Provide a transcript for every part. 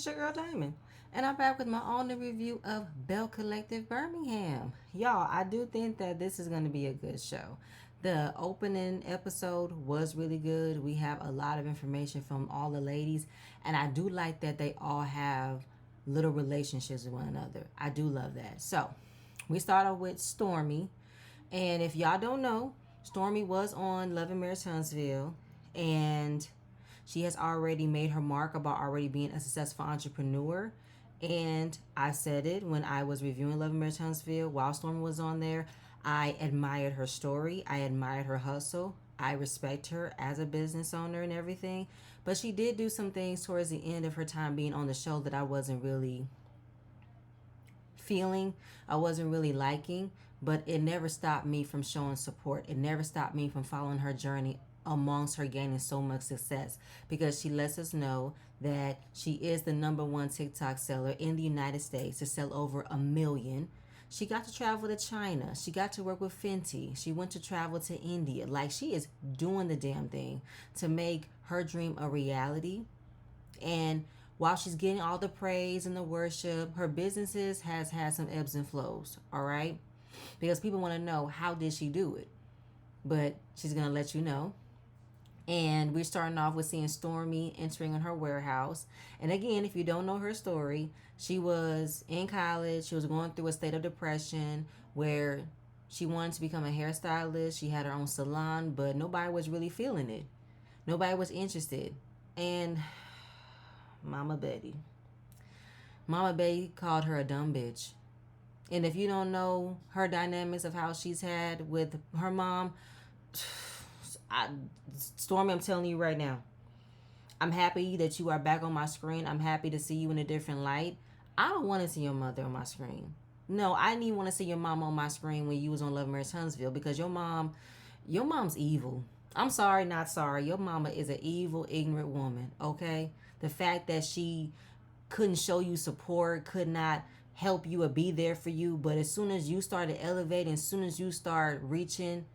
it's your girl Diamond, and I'm back with my own review of Belle Collective Birmingham. Y'all, I do think that this is going to be a good show. The opening episode was really good. We have a lot of information from all the ladies, and I do like that they all have little relationships with one another. I do love that. So, we start off with Stormi, and if y'all don't know, Stormi was on Love and Marriage Huntsville, and she has already made her mark about already being a successful entrepreneur. And I said it when I was reviewing Love and Marriage Huntsville while Stormi was on there. I admired her story. I admired her hustle. I respect her as a business owner and everything. But she did do some things towards the end of her time being on the show that I wasn't really feeling, I wasn't really liking, but it never stopped me from showing support. It never stopped me from following her journey amongst her gaining so much success, because she lets us know that she is the #1 TikTok seller in the United States to sell over 1 million. She got to travel to China. She got to work with Fenty. She went to travel to India. Like, she is doing the damn thing to make her dream a reality. And while she's getting all the praise and the worship, her businesses has had some ebbs and flows, all right? Because people want to know, how did she do it? But she's going to let you know. And we're starting off with seeing Stormi entering in her warehouse. And again, if you don't know her story, she was in college. She was going through a state of depression where she wanted to become a hairstylist. She had her own salon, but nobody was really feeling it. Nobody was interested. And Mama Betty called her a dumb bitch. And if you don't know her dynamics of how she's had with her mom, Stormi, I'm telling you right now, I'm happy that you are back on my screen. I'm happy to see you in a different light. I don't want to see your mother on my screen. No, I didn't even want to see your mom on my screen when you was on Love and Marriage Huntsville, because your mom's evil. I'm sorry, not sorry. Your mama is an evil, ignorant woman, okay? The fact that she couldn't show you support, could not help you or be there for you, but as soon as you started elevating, as soon as you start reaching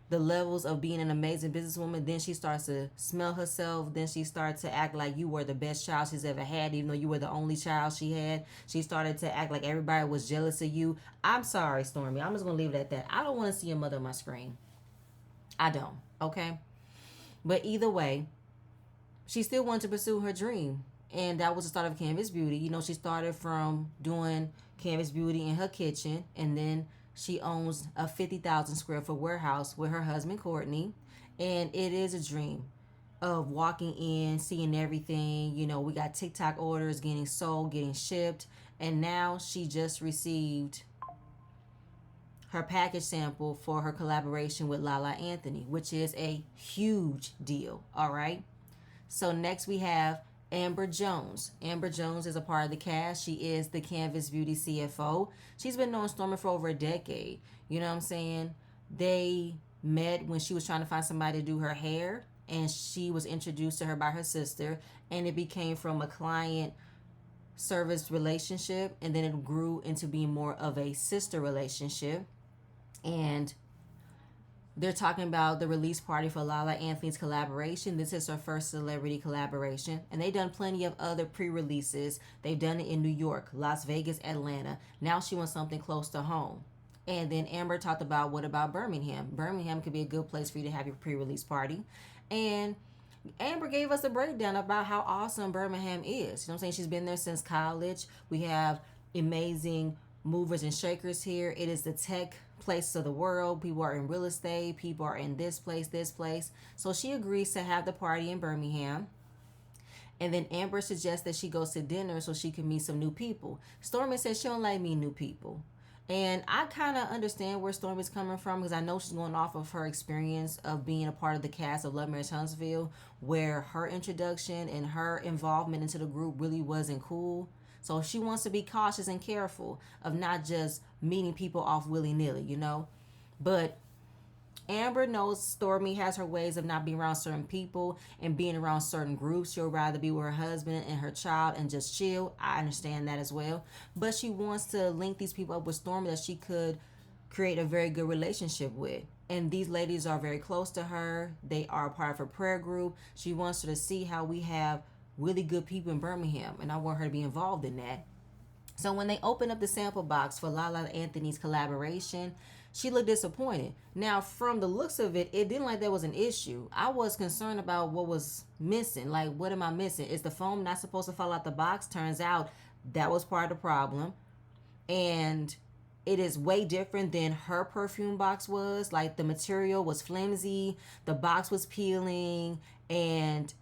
the levels of being an amazing businesswoman, then she starts to smell herself. Then she starts to act like you were the best child she's ever had, even though you were the only child she had. She started to act like everybody was jealous of you. I'm sorry, Stormi. I'm just going to leave it at that. I don't want to see your mother on my screen. I don't, okay? But either way, she still wanted to pursue her dream. And that was the start of Canvas Beauty. You know, she started from doing Canvas Beauty in her kitchen, and then she owns a 50,000 square foot warehouse with her husband, Courtney. And it is a dream of walking in, seeing everything. You know, we got TikTok orders getting sold, getting shipped. And now she just received her package sample for her collaboration with Lala Anthony, which is a huge deal. All right. So next we have Amber Jones. Amber Jones is a part of the cast. She is the Canvas Beauty CFO. She's been knowing Stormi for over a decade. You know what I'm saying? They met when she was trying to find somebody to do her hair, and she was introduced to her by her sister, and it became from a client service relationship, and then it grew into being more of a sister relationship. And they're talking about the release party for Lala Anthony's collaboration. This is her first celebrity collaboration. And they've done plenty of other pre-releases. They've done it in New York, Las Vegas, Atlanta. Now she wants something close to home. And then Amber talked about, what about Birmingham? Birmingham could be a good place for you to have your pre-release party. And Amber gave us a breakdown about how awesome Birmingham is. You know what I'm saying? She's been there since college. We have amazing movers and shakers here. It is the tech place of the world. People are in real estate. People are in this place, this place. So she agrees to have the party in Birmingham. And then Amber suggests that she goes to dinner so she can meet some new people. Stormi says she don't like meeting new people. And I kind of understand where Stormi's coming from, because I know she's going off of her experience of being a part of the cast of Love Marriage Huntsville, where her introduction and her involvement into the group really wasn't cool. So she wants to be cautious and careful of not just meeting people off willy-nilly, you know. But Amber knows Stormi has her ways of not being around certain people and being around certain groups. She'll rather be with her husband and her child and just chill. I understand that as well. But she wants to link these people up with Stormi that she could create a very good relationship with. And these ladies are very close to her. They are a part of her prayer group. She wants her to see how we have really good people in Birmingham, and I want her to be involved in that. So when they opened up the sample box for Lala Anthony's collaboration, she looked disappointed. Now, from the looks of it, it didn't like there was an issue. I was concerned about what was missing. Like, what am I missing? Is the foam not supposed to fall out the box? Turns out that was part of the problem. And it is way different than her perfume box was. Like, the material was flimsy, the box was peeling, and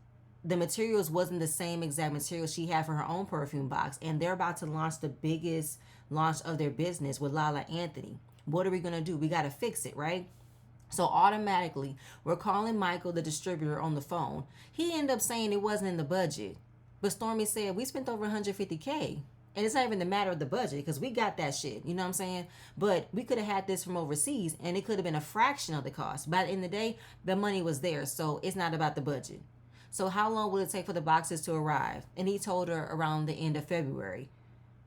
the materials wasn't the same exact material she had for her own perfume box. And they're about to launch the biggest launch of their business with Lala Anthony. What are we going to do? We got to fix it, right? So automatically, we're calling Michael, the distributor, on the phone. He ended up saying it wasn't in the budget. But Stormi said, we spent over $150K. And it's not even the matter of the budget, because we got that shit. You know what I'm saying? But we could have had this from overseas, and it could have been a fraction of the cost. By the end of the day, the money was there. So it's not about the budget. So how long will it take for the boxes to arrive? And he told her around the end of February.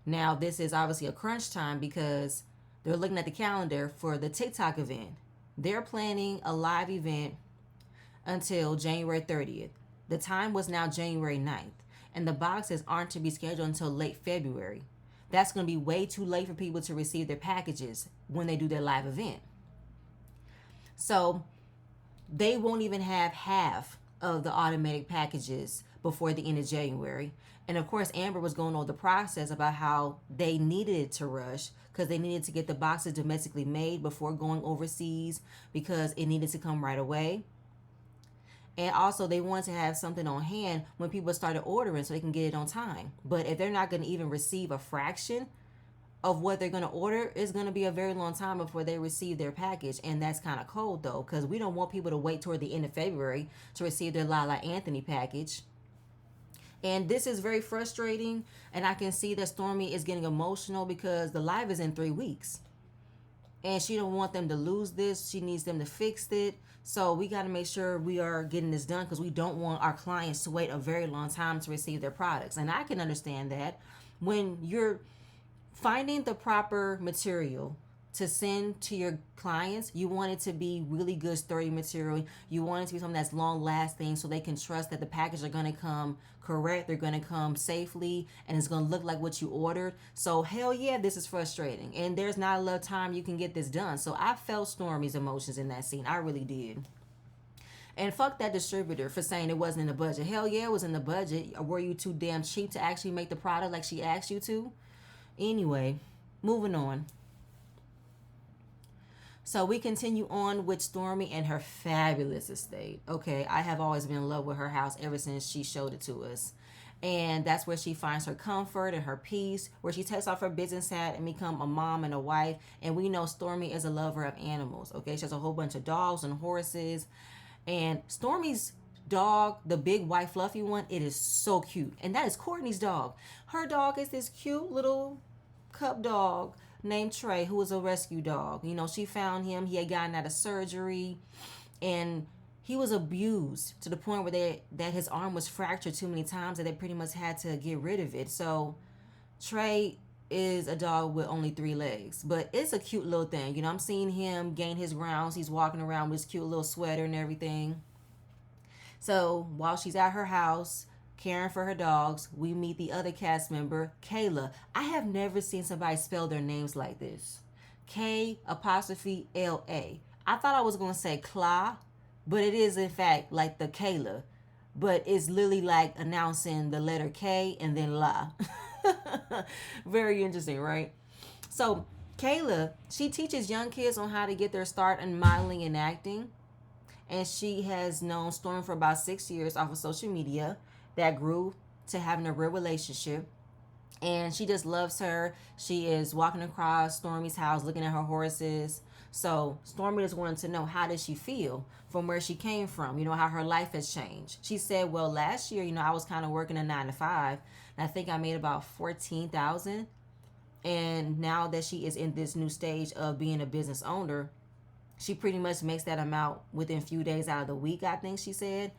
Now, this is obviously a crunch time because they're looking at the calendar for the TikTok event. They're planning a live event until January 30th. The time was now January 9th. And the boxes aren't to be scheduled until late February. That's going to be way too late for people to receive their packages when they do their live event. So they won't even have half of the automatic packages before the end of January. And of course, Amber was going over the process about how they needed to rush because they needed to get the boxes domestically made before going overseas because it needed to come right away. And also, they wanted to have something on hand when people started ordering so they can get it on time. But if they're not going to even receive a fraction of what they're going to order, it's going to be a very long time before they receive their package. And that's kind of cold, though, because we don't want people to wait toward the end of February to receive their Lala Anthony package. And this is very frustrating. And I can see that Stormi is getting emotional because the live is in 3 weeks. And she don't want them to lose this. She needs them to fix it. So we got to make sure we are getting this done because we don't want our clients to wait a very long time to receive their products. And I can understand that when you're finding the proper material to send to your clients, you want it to be really good, sturdy material. You want it to be something that's long lasting so they can trust that the packages are going to come correct. They're going to come safely and it's going to look like what you ordered. So hell yeah, this is frustrating. And there's not a lot of time you can get this done. So I felt Stormi's emotions in that scene. I really did. And fuck that distributor for saying it wasn't in the budget. Hell yeah, it was in the budget. Were you too damn cheap to actually make the product like she asked you to? Anyway, moving on. So we continue on with Stormi and her fabulous estate. Okay, I have always been in love with her house ever since she showed it to us. And that's where she finds her comfort and her peace, where she takes off her business hat and become a mom and a wife. And we know Stormi is a lover of animals. Okay, she has a whole bunch of dogs and horses. And Stormi's dog, the big white fluffy one, it is so cute. And that is Courtney's dog. Her dog is this cute little cup dog named Trey, who was a rescue dog. You know, she found him. He had gotten out of surgery and he was abused to the point where that his arm was fractured too many times that they pretty much had to get rid of it. So Trey is a dog with only 3 legs, but it's a cute little thing. You know, I'm seeing him gain his grounds. He's walking around with his cute little sweater and everything. So while she's at her house caring for her dogs, we meet the other cast member, Kayla. I have never seen somebody spell their names like this. K''L''A. I thought I was going to say Kla, but it is in fact like the Kayla. But it's literally like announcing the letter K and then La. Very interesting, right? So Kayla, she teaches young kids on how to get their start in modeling and acting. And she has known Stormi for about 6 years off of social media. That grew to having a real relationship. And she just loves her. She is walking across Stormi's house looking at her horses. So Stormi just wanted to know, how does she feel from where she came from? You know, how her life has changed. She said, well, last year, you know, I was kind of working a 9 to 5. And I think I made about $14,000. And now that she is in this new stage of being a business owner, she pretty much makes that amount within a few days out of the week, I think she said.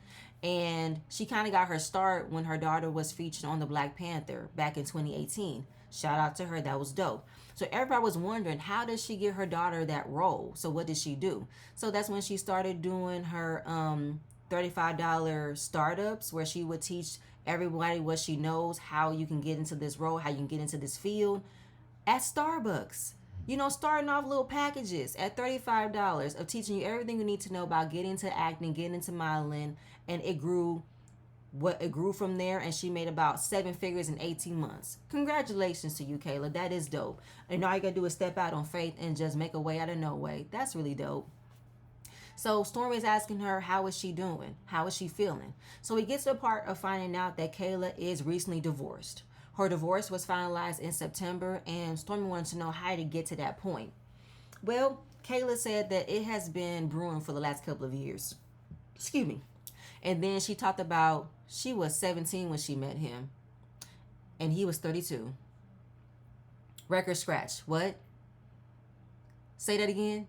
And she kind of got her start when her daughter was featured on the Black Panther back in 2018. Shout out to her. That was dope. So everybody was wondering, how did she get her daughter that role? So what did she do? So that's when she started doing her $35 startups where she would teach everybody what she knows, how you can get into this role, how you can get into this field at Starbucks. You know, starting off little packages at $35 of teaching you everything you need to know about getting into acting, getting into modeling, and it grew from there, and she made about 7 figures in 18 months. Congratulations to you, Kayla. That is dope. And all you gotta do is step out on faith and just make a way out of no way. That's really dope. So Stormi is asking her, how is she doing? How is she feeling? So we get to the part of finding out that Kayla is recently divorced. Her divorce was finalized in September, and Stormi wanted to know how to get to that point. Well, Kayla said that it has been brewing for the last couple of years. Excuse me. And then she talked about she was 17 when she met him, and he was 32. Record scratch. What? Say that again.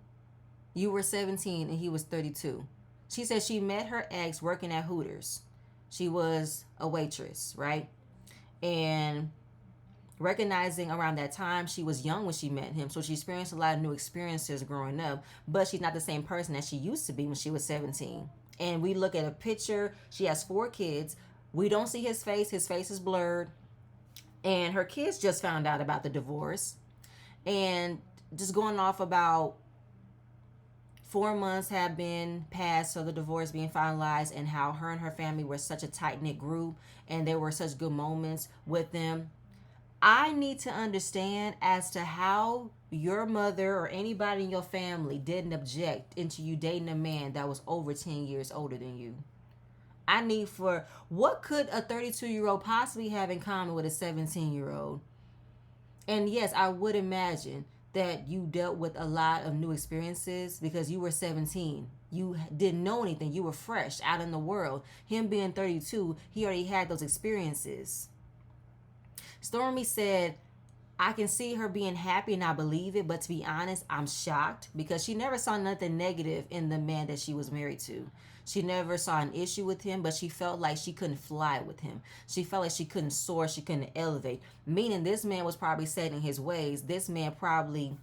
You were 17 and he was 32. She said she met her ex working at Hooters. She was a waitress, right? And recognizing around that time, she was young when she met him, so she experienced a lot of new experiences growing up, but she's not the same person as she used to be when she was 17. And we look at a picture. She has 4 kids. We don't see his face. His face is blurred. And her kids just found out about the divorce. And just going off about 4 months have been passed, so the divorce being finalized, and how her and her family were such a tight-knit group and there were such good moments with them. I need to understand as to how your mother or anybody in your family didn't object into you dating a man that was over 10 years older than you. I need for, what could a 32-year-old possibly have in common with a 17-year-old? And yes, I would imagine that you dealt with a lot of new experiences because you were 17. You didn't know anything. You were fresh out in the world. Him being 32, he already had those experiences. Stormi said, I can see her being happy and I believe it, but to be honest, I'm shocked because she never saw nothing negative in the man that she was married to. She never saw an issue with him, but she felt like she couldn't fly with him. She felt like she couldn't soar, she couldn't elevate, meaning this man was probably set in his ways. This man probably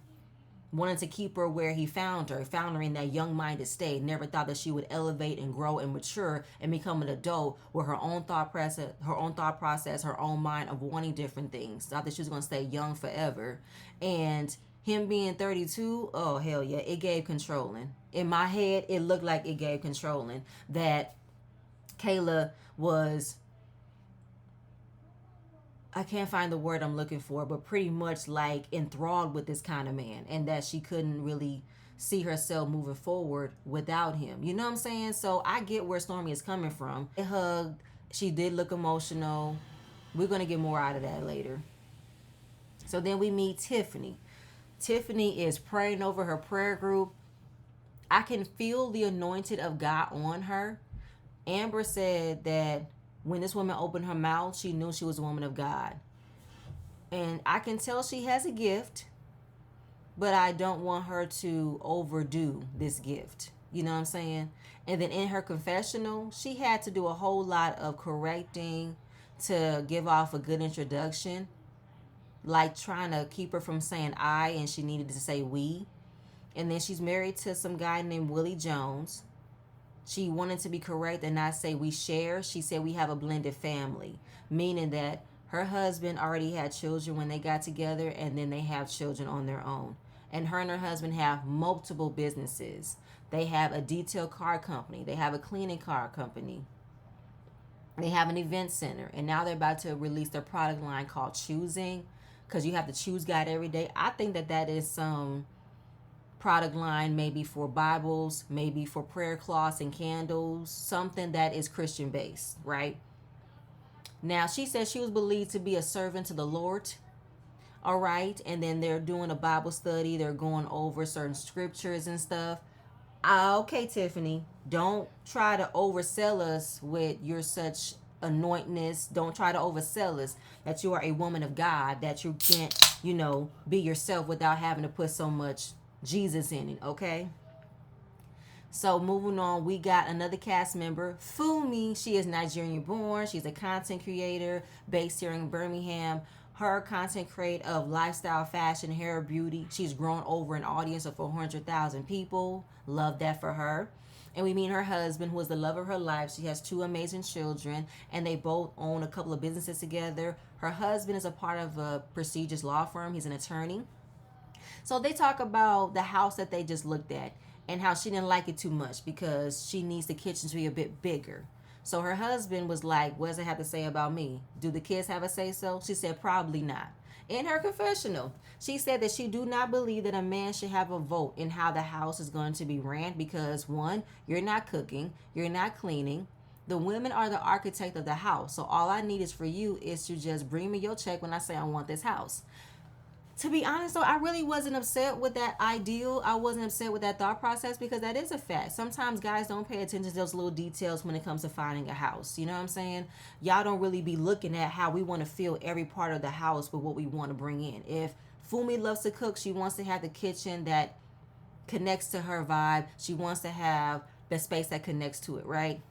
wanted to keep her where he found her in that young-minded state, never thought that she would elevate and grow and mature and become an adult with her own thought process, her own mind of wanting different things. Thought that she was going to stay young forever. And him being 32, oh, hell yeah, it gave controlling. In my head, it looked like it gave controlling. That Kayla was, I can't find the word I'm looking for, but pretty much like enthralled with this kind of man, and that she couldn't really see herself moving forward without him. You know what I'm saying? So I get where Stormi is coming from. They hugged. She did look emotional. We're going to get more out of that later. So then we meet Tiffany. Tiffany is praying over her prayer group. I can feel the anointing of God on her. Amber said that when this woman opened her mouth, she knew she was a woman of God. And I can tell she has a gift, but I don't want her to overdo this gift. You know what I'm saying? And then in her confessional, she had to do a whole lot of correcting to give off a good introduction, like trying to keep her from saying I, and she needed to say we. And then she's married to some guy named Willie Jones. She wanted to be correct and not say we share. She said we have a blended family, meaning that her husband already had children when they got together, and then they have children on their own. And her husband have multiple businesses. They have a detail car company. They have a cleaning car company. They have an event center. And now they're about to release their product line called Choosing, because you have the Choose Guide every day. I think that is some product line, maybe for Bibles, maybe for prayer cloths and candles, something that is Christian based, right? Now, she said she was believed to be a servant to the Lord, all right? And then they're doing a Bible study. They're going over certain scriptures and stuff. Okay, Tiffany, don't try to oversell us with your such anointness. Don't try to oversell us that you are a woman of God, that you can't, be yourself without having to put so much Jesus in it, okay? So moving on, we got another cast member, Fumi. She is Nigerian born. She's a content creator based here in Birmingham. Her content create of lifestyle, fashion, hair, beauty. She's grown over an audience of 400,000 people. Love that for her. And we meet her husband, who is the love of her life. She has two amazing children, and they both own a couple of businesses together. Her husband is a part of a prestigious law firm. He's an attorney. So they talk about the house that they just looked at and how she didn't like it too much because she needs the kitchen to be a bit bigger. So her husband was like, what does it have to say about me? Do the kids have a say so? She said, probably not. In her confessional, she said that she do not believe that a man should have a vote in how the house is going to be ran because, one, you're not cooking, you're not cleaning. The women are the architect of the house. So all I need is for you is to just bring me your check when I say I want this house. To be honest, though, I really wasn't upset with that ideal. I wasn't upset with that thought process because that is a fact. Sometimes guys don't pay attention to those little details when it comes to finding a house. You know what I'm saying? Y'all don't really be looking at how we want to fill every part of the house with what we want to bring in. If Fumi loves to cook, she wants to have the kitchen that connects to her vibe. She wants to have the space that connects to it, right?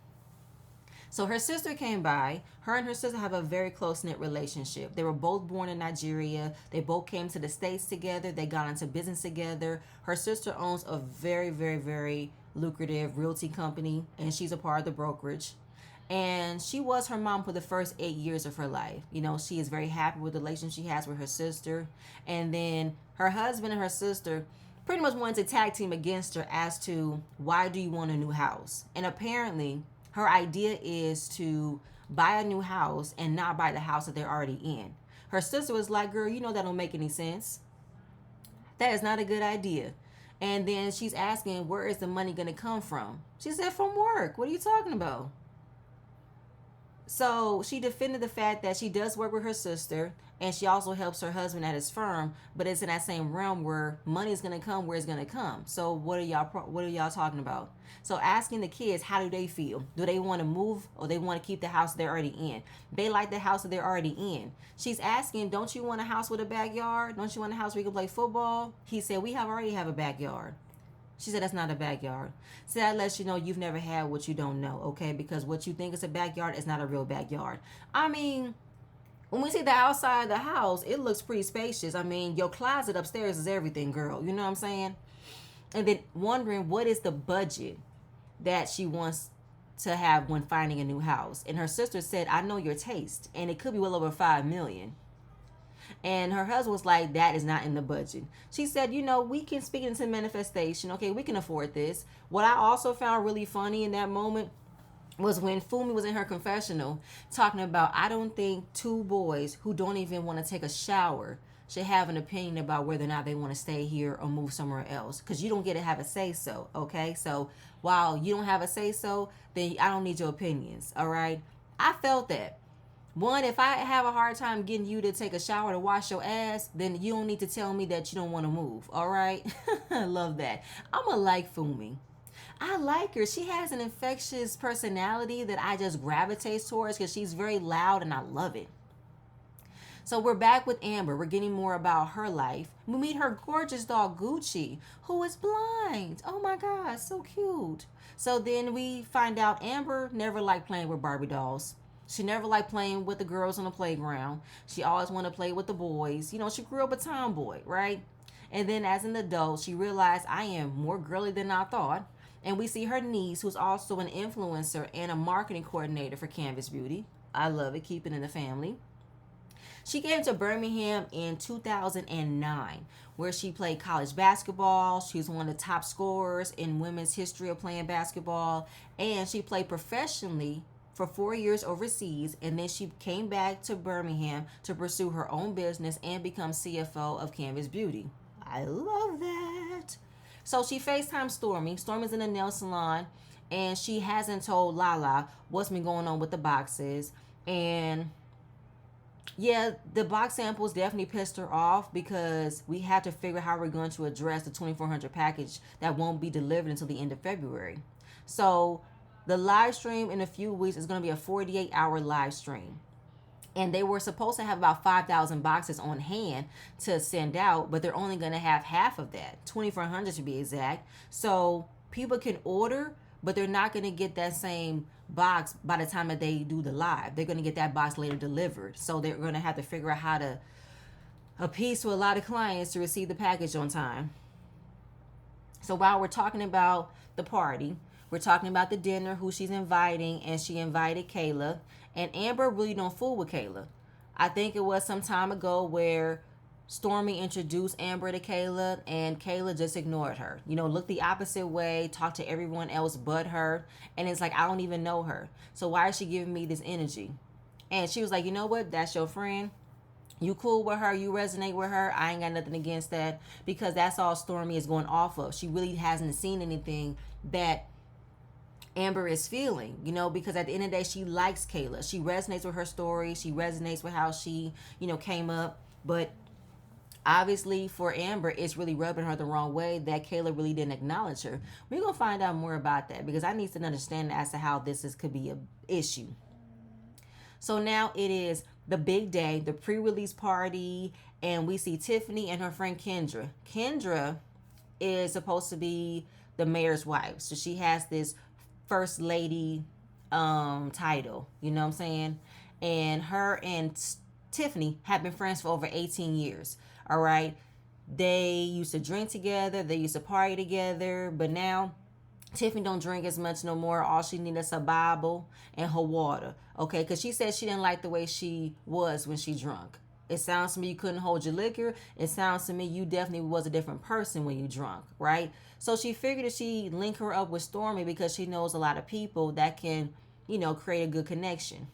So her sister came by. Her and her sister have a very close-knit relationship. They were both born in Nigeria. They both came to the States together. They got into business together. Her sister owns a very, very, very lucrative realty company, and she's a part of the brokerage. And she was her mom for the first 8 years of her life. You know, she is very happy with the relationship she has with her sister. And then her husband and her sister pretty much wanted to tag team against her as to why do you want a new house? And apparently her idea is to buy a new house and not buy the house that they're already in. Her sister was like, girl, you know that don't make any sense. That is not a good idea. And then she's asking, where is the money going to come from? She said, from work. What are you talking about? So she defended the fact that she does work with her sister and she also helps her husband at his firm, but it's in that same realm where money is going to come where it's going to come. So what are y'all talking about? So asking the kids, how do they feel? Do they want to move or they want to keep the house they're already in? They like the house that they're already in. She's asking, don't you want a house with a backyard? Don't you want a house where you can play football? He said, we already have a backyard. She said, that's not a backyard. So that lets you know you've never had what you don't know, okay? Because what you think is a backyard is not a real backyard. I mean, when we see the outside of the house, it looks pretty spacious. I mean, your closet upstairs is everything, girl. You know what I'm saying? And then wondering what is the budget that she wants to have when finding a new house. And her sister said, I know your taste. And it could be well over $5 million. And her husband was like, that is not in the budget. She said, you know, we can speak into manifestation. Okay, we can afford this. What I also found really funny in that moment was when Fumi was in her confessional talking about, I don't think two boys who don't even want to take a shower should have an opinion about whether or not they want to stay here or move somewhere else. Because you don't get to have a say-so, okay? So while you don't have a say-so, then I don't need your opinions, all right? I felt that. One, if I have a hard time getting you to take a shower to wash your ass, then you don't need to tell me that you don't want to move, all right? I love that. I'm going to like Fumi. I like her. She has an infectious personality that I just gravitate towards because she's very loud and I love it. So we're back with Amber. We're getting more about her life. We meet her gorgeous dog, Gucci, who is blind. Oh my God, so cute. So then we find out Amber never liked playing with Barbie dolls. She never liked playing with the girls on the playground. She always wanted to play with the boys. You know, she grew up a tomboy, right? And then as an adult, she realized I am more girly than I thought. And we see her niece, who's also an influencer and a marketing coordinator for Canvas Beauty. I love it, keep it in the family. She came to Birmingham in 2009, where she played college basketball. She was one of the top scorers in women's history of playing basketball. And she played professionally for 4 years overseas. And then she came back to Birmingham to pursue her own business and become CFO of Canvas Beauty. I love that. So she FaceTimed Stormi. Stormi's in a nail salon. And she hasn't told Lala what's been going on with the boxes. And yeah, the box samples definitely pissed her off because we have to figure out how we're going to address the 2400 package that won't be delivered until the end of February. So the live stream in a few weeks is going to be a 48-hour live stream. And they were supposed to have about 5,000 boxes on hand to send out, but they're only going to have half of that, 2,400 to be exact. So people can order, but they're not going to get that same box by the time that they do the live. They're going to get that box later delivered. So they're going to have to figure out how to appease to a lot of clients to receive the package on time. So while we're talking about the party, We're talking about the dinner, who she's inviting, and she invited Kayla. And Amber really don't fool with Kayla. I think it was some time ago where Stormi introduced Amber to Kayla, and Kayla just ignored her. Looked the opposite way, talked to everyone else but her, and it's like, I don't even know her. So why is she giving me this energy? And she was like, you know what? That's your friend. You cool with her, you resonate with her. I ain't got nothing against that, because that's all Stormi is going off of. She really hasn't seen anything that Amber is feeling, because at the end of the day, she likes Kayla. She resonates with her story. She resonates with how she, came up. But obviously for Amber, it's really rubbing her the wrong way that Kayla really didn't acknowledge her. We're going to find out more about that, because I need to understand as to how could be an issue. So now it is the big day, the pre-release party, and we see Tiffany and her friend Kendra. Kendra is supposed to be the mayor's wife. So she has this first lady title, you know what I'm saying? And her and Tiffany have been friends for over 18 years. All right. They used to drink together, they used to party together, but now Tiffany don't drink as much no more. All she needs is a Bible and her water. Okay, because she said she didn't like the way she was when she drunk. It sounds to me you couldn't hold your liquor. It sounds to me you definitely was a different person when you drunk, right? So she figured that she link her up with Stormi because she knows a lot of people that can, create a good connection.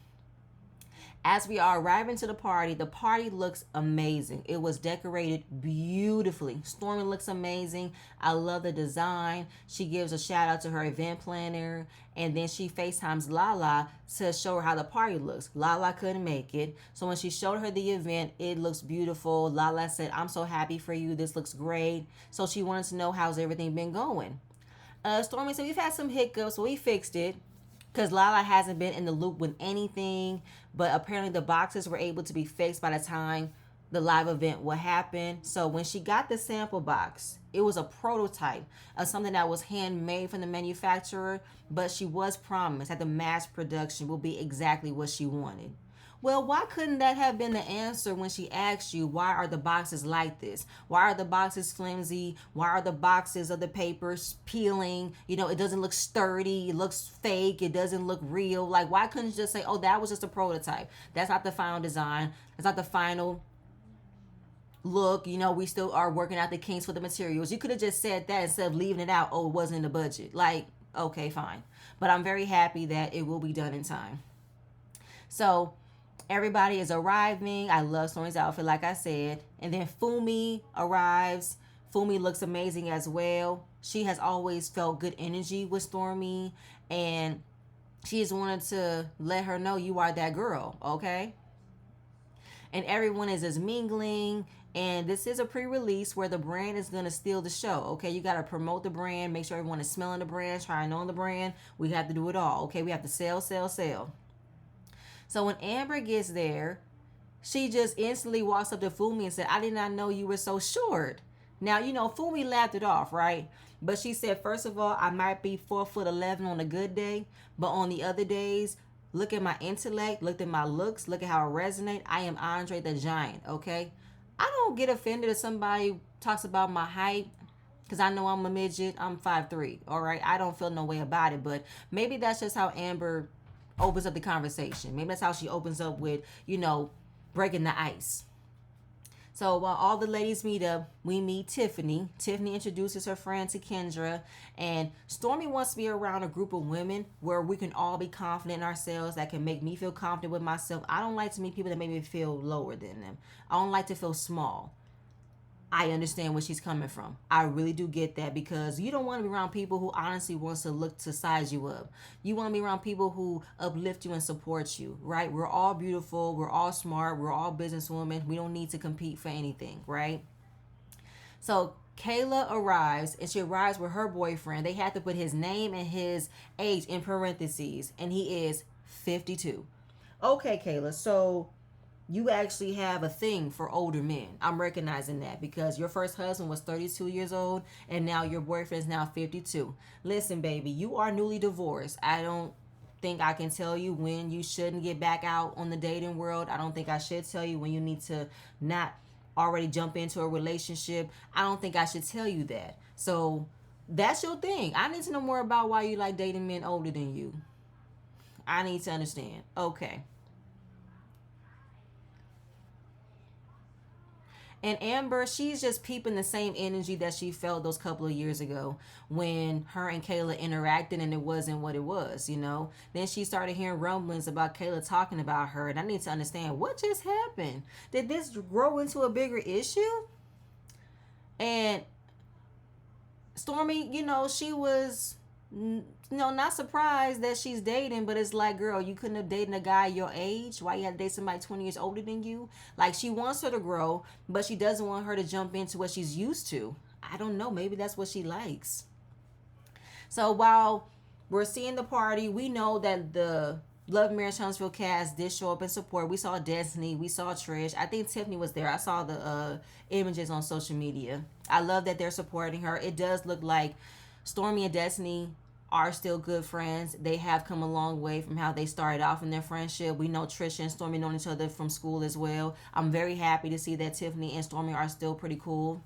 As we are arriving to the party looks amazing. It was decorated beautifully. Stormi looks amazing. I love the design. She gives a shout out to her event planner, and then she FaceTimes Lala to show her how the party looks. Lala couldn't make it, so when she showed her the event, it looks beautiful. Lala said, I'm so happy for you. This looks great. So she wanted to know how's everything been going. Stormi said, we've had some hiccups, so we fixed it, because Lala hasn't been in the loop with anything, but apparently the boxes were able to be fixed by the time the live event will happen. So when she got the sample box, it was a prototype of something that was handmade from the manufacturer, but she was promised that the mass production will be exactly what she wanted. Well, why couldn't that have been the answer when she asked you, why are the boxes like this? Why are the boxes flimsy? Why are the boxes of the papers peeling? It doesn't look sturdy. It looks fake. It doesn't look real. Like, why couldn't you just say, oh, that was just a prototype? That's not the final design. That's not the final look. We still are working out the kinks with the materials. You could have just said that instead of leaving it out. Oh, it wasn't in the budget. Like, okay, fine. But I'm very happy that it will be done in time. So everybody is arriving. I love Stormi's outfit, like I said. And then Fumi arrives. Fumi looks amazing as well. She has always felt good energy with Stormi, and she just wanted to let her know you are that girl, okay? And everyone is just mingling. And this is a pre-release where the brand is going to steal the show, okay? You got to promote the brand, make sure everyone is smelling the brand, trying on the brand. We have to do it all, okay? We have to sell, sell, sell. So when Amber gets there, she just instantly walks up to Fumi and said, I did not know you were so short. Now, Fumi laughed it off, right? But she said, first of all, I might be 4'11" on a good day, but on the other days, look at my intellect, look at my looks, look at how I resonate. I am Andre the Giant, okay? I don't get offended if somebody talks about my height, because I know I'm a midget. I'm 5'3", all right? I don't feel no way about it, but maybe that's just how Amber opens up the conversation. Maybe that's how she opens up with, breaking the ice. So while all the ladies meet up, we meet Tiffany. Tiffany introduces her friend to Kendra, and Stormi wants to be around a group of women where we can all be confident in ourselves, that can make me feel confident with myself. I don't like to meet people that make me feel lower than them. I don't like to feel small. I understand where she's coming from. I really do get that, because you don't want to be around people who honestly wants to look to size you up. You want to be around people who uplift you and support you, right? We're all beautiful. We're all smart. We're all businesswomen. We don't need to compete for anything, right? So Kayla arrives, and she arrives with her boyfriend. They had to put his name and his age in parentheses, and he is 52. Okay, Kayla, so you actually have a thing for older men. I'm recognizing that, because your first husband was 32 years old, and now your boyfriend is now 52. Listen, baby, you are newly divorced. I don't think I can tell you when you shouldn't get back out on the dating world. I don't think I should tell you when you need to not already jump into a relationship. I don't think I should tell you that. So That's your thing. I need to know more about why you like dating men older than you. I need to understand. Okay. And Amber, she's just peeping the same energy that she felt those couple of years ago when her and Kayla interacted and it wasn't what it was, you know? Then she started hearing rumblings about Kayla talking about her. And I need to understand what just happened. Did this grow into a bigger issue? And Stormi, she was, not surprised that she's dating, but it's like, girl, you couldn't have dated a guy your age. Why you had to date somebody 20 years older than you? Like, she wants her to grow, but she doesn't want her to jump into what she's used to. I don't know. Maybe that's what she likes. So while we're seeing the party, we know that the Love Marriage Huntsville cast did show up in support. We saw Destiny, we saw Trish. I think Tiffany was there. I saw the images on social media. I love that they're supporting her. It does look like Stormi and Destiny are still good friends. They have come a long way from how they started off in their friendship. We know Trisha and Stormi know each other from school as well. I'm very happy to see that Tiffany and Stormi are still pretty cool.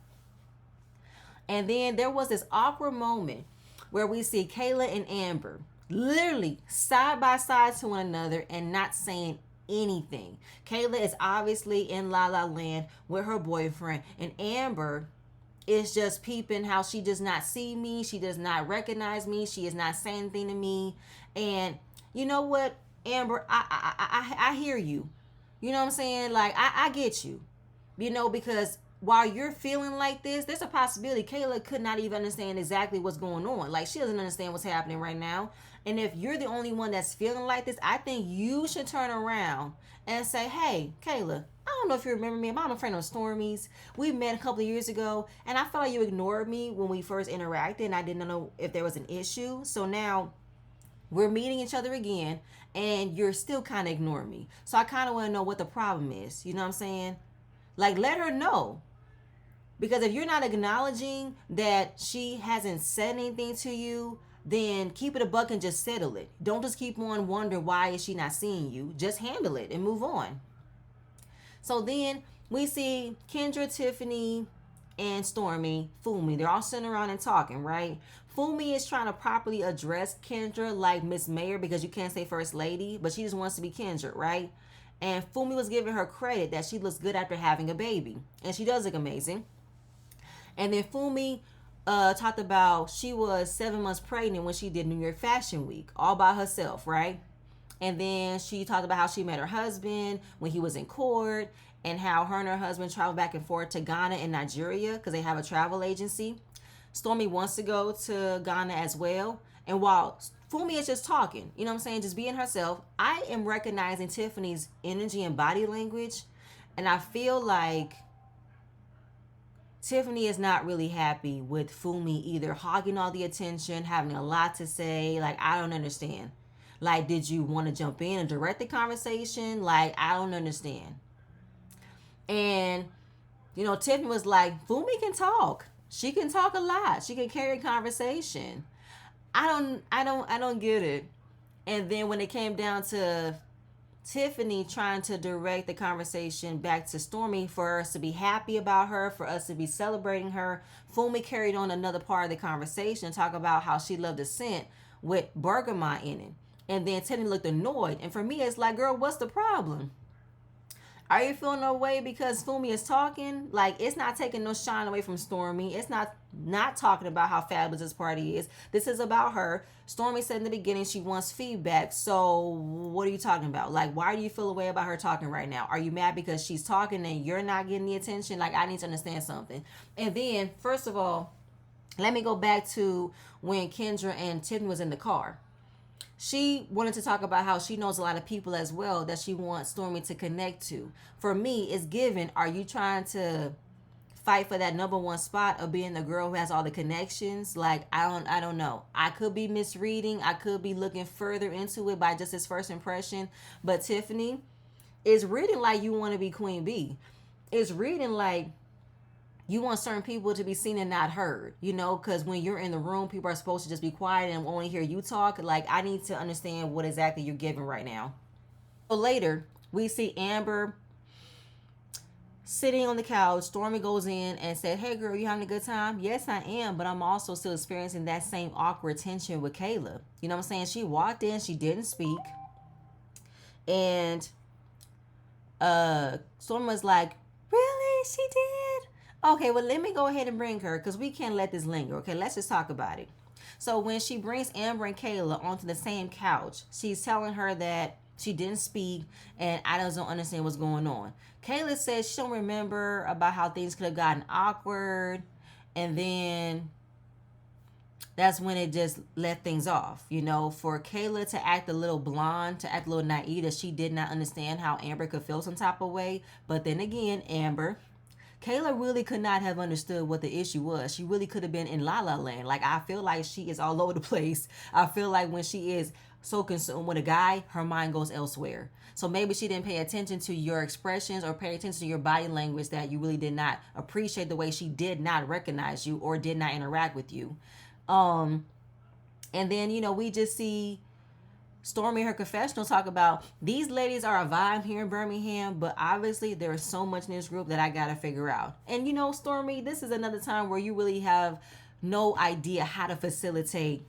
And then there was this awkward moment where we see Kayla and Amber literally side by side to one another and not saying anything. Kayla is obviously in La La Land with her boyfriend, and Amber is just peeping how she does not see me. She does not recognize me. She is not saying anything to me. And you know what, Amber, I hear you. You know what I'm saying? Like, I get you. Because while you're feeling like this, there's a possibility Kayla could not even understand exactly what's going on. Like, she doesn't understand what's happening right now. And if you're the only one that's feeling like this, I think you should turn around and say, hey, Kayla, I don't know if you remember me, but I'm a friend of Stormi's. We met a couple of years ago, and I felt like you ignored me when we first interacted, and I didn't know if there was an issue. So now we're meeting each other again, and you're still kind of ignoring me. So I kind of want to know what the problem is. You know what I'm saying? Like, let her know. Because if you're not acknowledging that she hasn't said anything to you, then keep it a buck and just settle it. Don't just keep on wondering why is she not seeing you. Just handle it and move on. So then we see Kendra, Tiffany, and Stormi, Fumi. They're all sitting around and talking, right? Fumi is trying to properly address Kendra like Miss Mayor, because you can't say First Lady, but she just wants to be Kendra, right? And Fumi was giving her credit that she looks good after having a baby. And she does look amazing. And then Fumi talked about she was 7 months pregnant when she did New York Fashion Week all by herself, right? And then she talked about how she met her husband when he was in court, and how her and her husband traveled back and forth to Ghana and Nigeria because they have a travel agency. Stormi wants to go to Ghana as well. And while Fumi is just talking, you know what I'm saying, just being herself, I am recognizing Tiffany's energy and body language. And I feel like Tiffany is not really happy with Fumi either hogging all the attention, having a lot to say. Like, I don't understand. Like, did you want to jump in and direct the conversation? Like, I don't understand. And, Tiffany was like, Fumi can talk. She can talk a lot. She can carry a conversation. I don't get it. And then when it came down to Tiffany trying to direct the conversation back to Stormi for us to be happy about her, for us to be celebrating her, Fumi carried on another part of the conversation, talk about how she loved the scent with bergamot in it. And then Tiffany looked annoyed. And for me, it's like, girl, what's the problem? Are you feeling no way because Fumi is talking? Like, it's not taking no shine away from Stormi. It's not talking about how fabulous this party is. This is about her. Stormi said in the beginning she wants feedback. So what are you talking about? Like, why do you feel a way about her talking right now? Are you mad because she's talking and you're not getting the attention? Like, I need to understand something. And then, first of all, let me go back to when Kendra and Tiffany was in the car. She wanted to talk about how she knows a lot of people as well that she wants Stormi to connect to. For me, it's given, are you trying to fight for that number one spot of being the girl who has all the connections? Like, I don't know. I could be misreading. I could be looking further into it by just this first impression. But Tiffany is reading like you want to be Queen Bee. It's reading like you want certain people to be seen and not heard, because when you're in the room, people are supposed to just be quiet and only hear you talk. Like, I need to understand what exactly you're giving right now. So later, we see Amber sitting on the couch, Stormi goes in and said, "Hey girl, you having a good time?" "Yes, I am, but I'm also still experiencing that same awkward tension with Kayla." You know what I'm saying? She walked in, she didn't speak, and Stormi was like, "Really? She did? Okay, well, let me go ahead and bring her because we can't let this linger. Okay, let's just talk about it." So when she brings Amber and Kayla onto the same couch, she's telling her that she didn't speak and I don't understand what's going on. Kayla says she don't remember about how things could have gotten awkward, and then that's when it just let things off. You know, for Kayla to act a little blonde, to act a little naive, that she did not understand how Amber could feel some type of way. But then again, Kayla really could not have understood what the issue was. She really could have been in La La Land. Like, I feel like she is all over the place. I feel like when she is so consumed with a guy, her mind goes elsewhere. So maybe she didn't pay attention to your expressions or pay attention to your body language, that you really did not appreciate the way she did not recognize you or did not interact with you. And then, you know, we just see Stormi in her confessional talk about these ladies are a vibe here in Birmingham, but obviously there is so much in this group that I gotta figure out. And you know, Stormi, this is another time where you really have no idea how to facilitate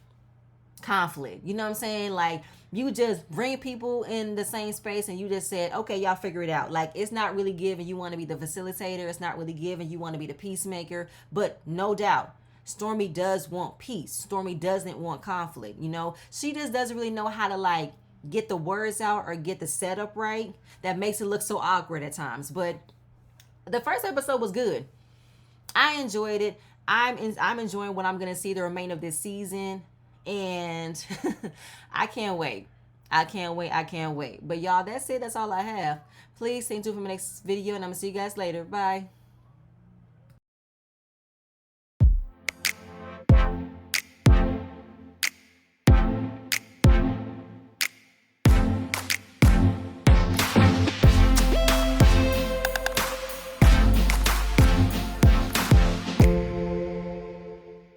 conflict. You know what I'm saying? Like, you just bring people in the same space and you just said, okay, y'all figure it out. Like, it's not really giving you want to be the facilitator. It's not really giving you want to be the peacemaker. But no doubt, Stormi does want peace. Stormi doesn't want conflict. You know, she just doesn't really know how to, like, get the words out or get the setup right. That makes it look so awkward at times. But the first episode was good. I enjoyed it. I'm enjoying what I'm gonna see the remainder of this season, and I can't wait. I can't wait. But y'all, that's it. That's all I have. Please stay tuned for my next video, and I'm gonna see you guys later. Bye.